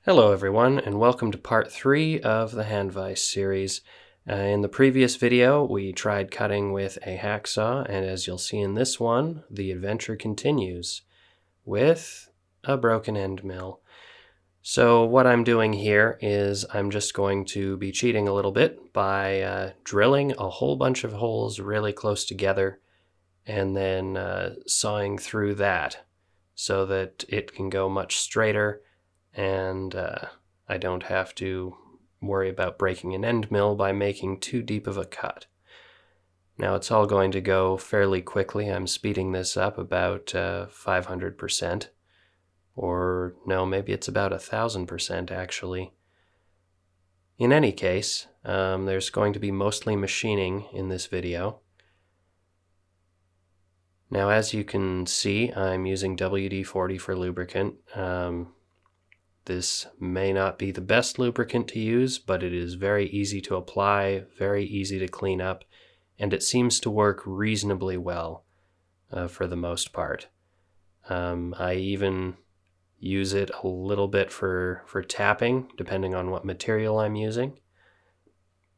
Hello everyone, and welcome to part 3 of the hand vise series. In the previous video, we tried cutting with a hacksaw, and as you'll see in this one, the adventure continues with a broken end mill. So what I'm doing here is I'm just going to be cheating a little bit by drilling a whole bunch of holes really close together and then sawing through that so that it can go much straighter and I don't have to worry about breaking an end mill by making too deep of a cut. Now it's all going to go fairly quickly. I'm speeding this up about 500%, or no, maybe it's about 1,000% actually. In any case, there's going to be mostly machining in this video. Now as you can see, I'm using WD-40 for lubricant. This may not be the best lubricant to use, but it is very easy to apply, very easy to clean up, and it seems to work reasonably well for the most part. I even use it a little bit for tapping, depending on what material I'm using.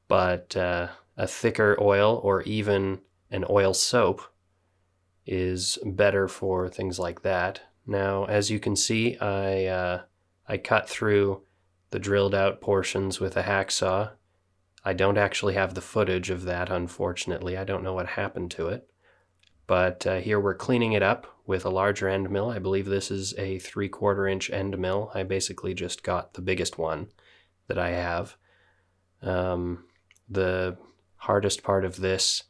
But a thicker oil or even an oil soap is better for things like that. Now, as you can see, I cut through the drilled out portions with a hacksaw. I don't actually have the footage of that, unfortunately. I don't know what happened to it. But here we're cleaning it up with a larger end mill. I believe this is a 3/4 inch end mill. I basically just got the biggest one that I have. The hardest part of this,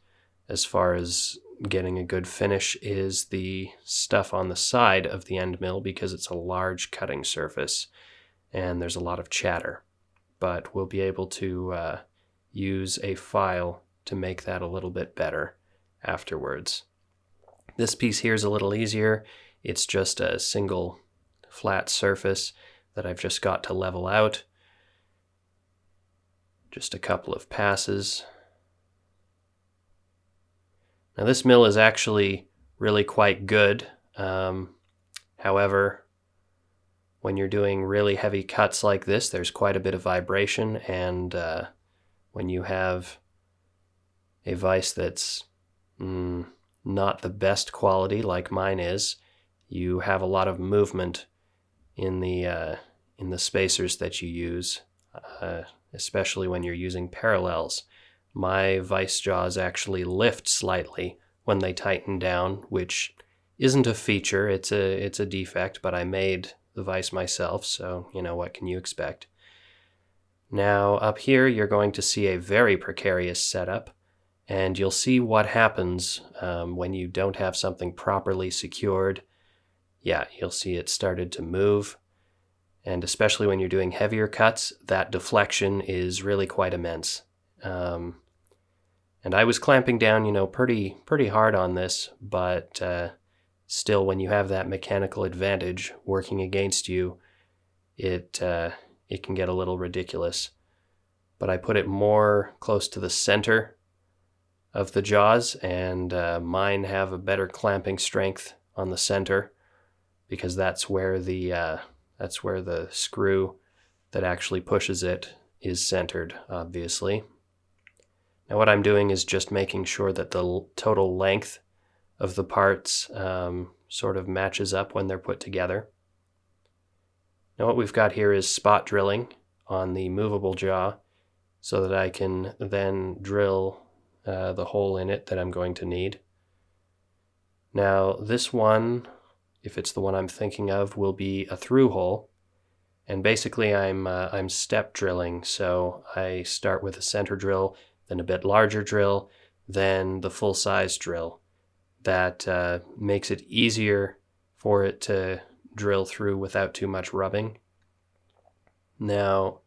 as far as getting a good finish, is the stuff on the side of the end mill because it's a large cutting surface and there's a lot of chatter. But we'll be able to use a file to make that a little bit better afterwards. This piece here is a little easier. It's just a single flat surface that I've just got to level out. Just a couple of passes. Now this mill is actually really quite good. However, when you're doing really heavy cuts like this, there's quite a bit of vibration, and when you have a vise that's not the best quality like mine is, you have a lot of movement in the spacers that you use, especially when you're using parallels. My vise jaws actually lift slightly when they tighten down, which isn't a feature, it's a defect, but I made the vise myself, so what can you expect? Now up here you're going to see a very precarious setup, and you'll see what happens when you don't have something properly secured. Yeah, you'll see it started to move, and especially when you're doing heavier cuts, that deflection is really quite immense. And I was clamping down, pretty hard on this, but still, when you have that mechanical advantage working against you, it can get a little ridiculous. But I put it more close to the center of the jaws, and mine have a better clamping strength on the center because that's where the screw that actually pushes it is centered, obviously. Now what I'm doing is just making sure that the total length of the parts sort of matches up when they're put together. Now what we've got here is spot drilling on the movable jaw so that I can then drill the hole in it that I'm going to need. Now this one, if it's the one I'm thinking of, will be a through hole, and basically I'm step drilling, so I start with a center drill, then a bit larger drill, then the full size drill. That makes it easier for it to drill through without too much rubbing. Now,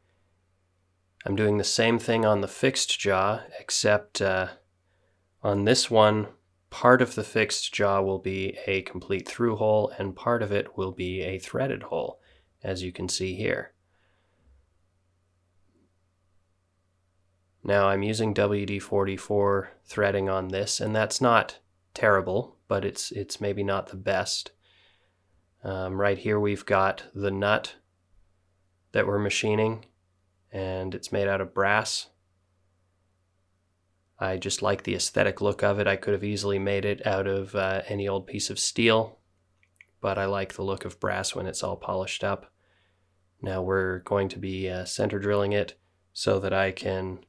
I'm doing the same thing on the fixed jaw, except on this one, part of the fixed jaw will be a complete through hole, and part of it will be a threaded hole, as you can see here. Now, I'm using WD-40 for threading on this, and that's not terrible, but it's maybe not the best. Right here we've got the nut that we're machining, and it's made out of brass. I just like the aesthetic look of it. I could have easily made it out of any old piece of steel, but I like the look of brass when it's all polished up. Now we're going to be center drilling it so that I can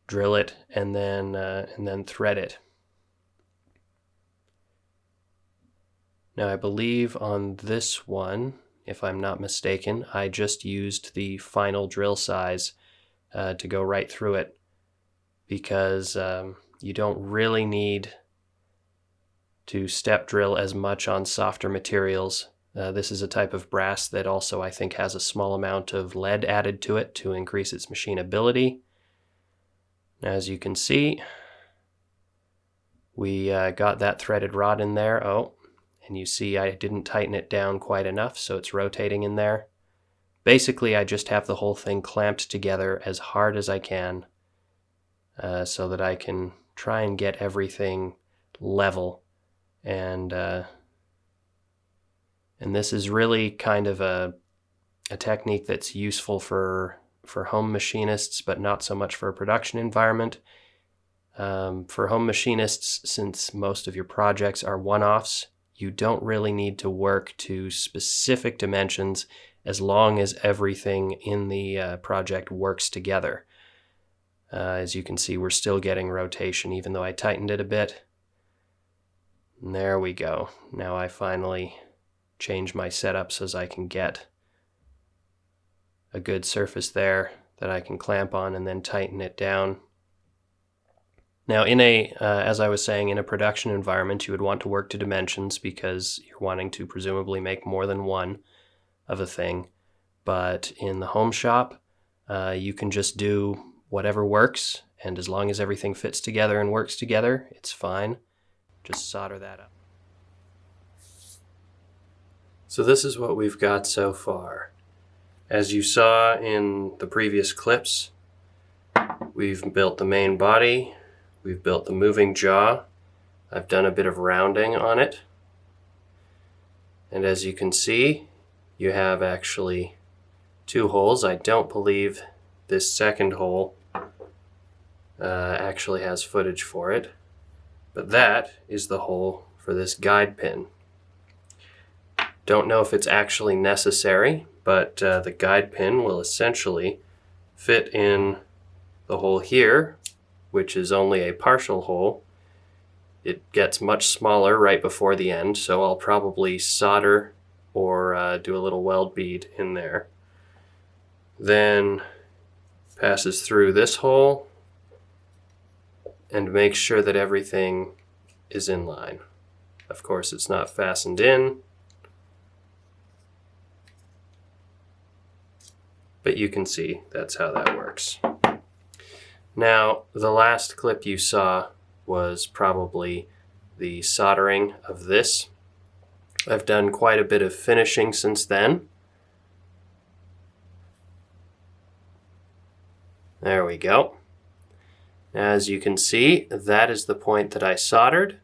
drill it and then thread it. Now I believe on this one, if I'm not mistaken, I just used the final drill size to go right through it, because you don't really need to step drill as much on softer materials. This is a type of brass that also I think has a small amount of lead added to it to increase its machinability. As you can see, we got that threaded rod in there. Oh, and you see I didn't tighten it down quite enough, so it's rotating in there. Basically, I just have the whole thing clamped together as hard as I can so that I can try and get everything level. And this is really kind of a technique that's useful for home machinists, but not so much for a production environment. For home machinists, since most of your projects are one-offs, you don't really need to work to specific dimensions as long as everything in the project works together. As you can see, we're still getting rotation, even though I tightened it a bit. And there we go. Now I finally change my setup so as I can get a good surface there that I can clamp on and then tighten it down. Now as I was saying, in a production environment, you would want to work to dimensions because you're wanting to presumably make more than one of a thing. But in the home shop, you can just do whatever works, and as long as everything fits together and works together, it's fine. Just solder that up. So this is what we've got so far. As you saw in the previous clips, we've built the main body, we've built the moving jaw, I've done a bit of rounding on it, and as you can see, you have actually two holes. I don't believe this second hole actually has footage for it, but that is the hole for this guide pin. Don't know if it's actually necessary, but the guide pin will essentially fit in the hole here, which is only a partial hole. It gets much smaller right before the end, so I'll probably solder or do a little weld bead in there. Then passes through this hole and make sure that everything is in line. Of course, it's not fastened in, but you can see that's how that works. Now, the last clip you saw was probably the soldering of this. I've done quite a bit of finishing since then. There we go. As you can see, that is the point that I soldered,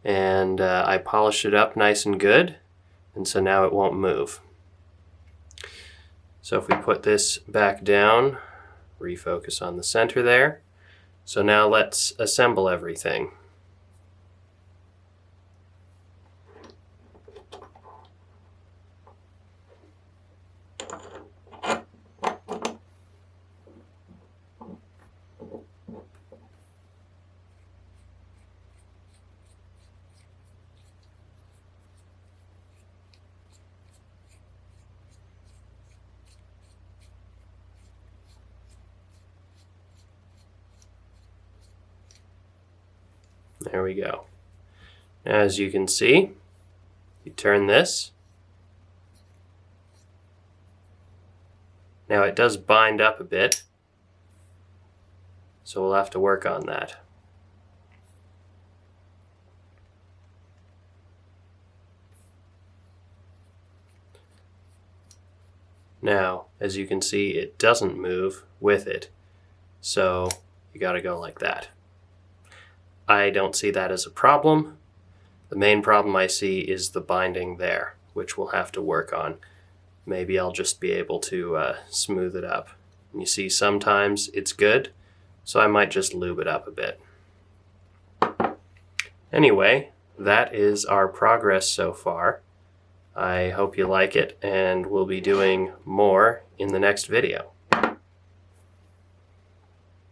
and I polished it up nice and good, and so now it won't move. So if we put this back down, refocus on the center there. So now let's assemble everything. There we go. As you can see, you turn this. Now it does bind up a bit, so we'll have to work on that. Now, as you can see, it doesn't move with it, so you gotta go like that. I don't see that as a problem. The main problem I see is the binding there, which we'll have to work on. maybe I'll just be able to smooth it up. You see, sometimes it's good, so I might just lube it up a bit. Anyway, that is our progress so far. I hope you like it, and we'll be doing more in the next video.